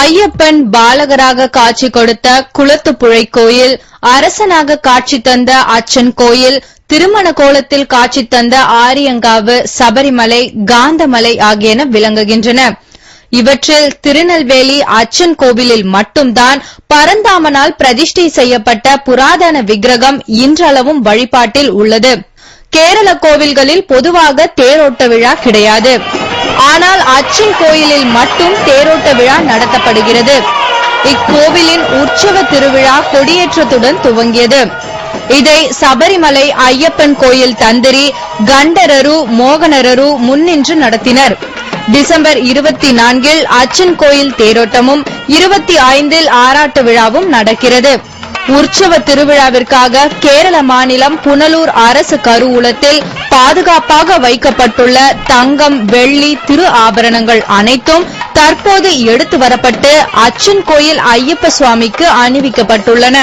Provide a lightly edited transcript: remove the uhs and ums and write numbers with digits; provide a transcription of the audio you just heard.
ஐயப்பன் பாலகராக காட்சி கொடுத்த குளத்துப்புழை கோயில், அரசனாக காட்சி தந்த அச்சன் கோயில், திருமண கோலத்தில் காட்சி தந்த ஆரியங்காவு, சபரிமலை, காந்தமலை ஆகியன விளங்குகின்றன. இவற்றில் திருநெல்வேலி அச்சன் கோவிலில் மட்டும்தான் பரந்தாமனால் பிரதிஷ்டை செய்யப்பட்ட புராதன விக்கிரகம் இன்றளவும் வழிபாட்டில் உள்ளது. கேரள கோவில்களில் பொதுவாக தேரோட்ட விழா கிடையாது. ஆனால் அச்சன் கோயிலில் மட்டும் தேரோட்ட விழா நடத்தப்படுகிறது. இக்கோவிலின் உற்சவ திருவிழா கொடியேற்றத்துடன் துவங்கியது. இதை சபரிமலை ஐயப்பன் கோயில் தந்திரி கண்டரரு மோகனரரு முன்னின்று நடத்தினர். டிசம்பர் 24 அச்சன் கோயில் தேரோட்டமும் 25 ஆராட்டு விழாவும் நடக்கிறது. உற்சவ திருவிழாவிற்காக கேரள மாநிலம் புனலூர் அரசு கருவூலத்தில் பாதுகாப்பாக வைக்கப்பட்டுள்ள தங்கம், வெள்ளி, திரு ஆபரணங்கள் அனைத்தும் தற்போது எடுத்து வரப்பட்டு அச்சன் கோயில் ஐயப்ப சுவாமிக்கு அணிவிக்கப்பட்டுள்ளன.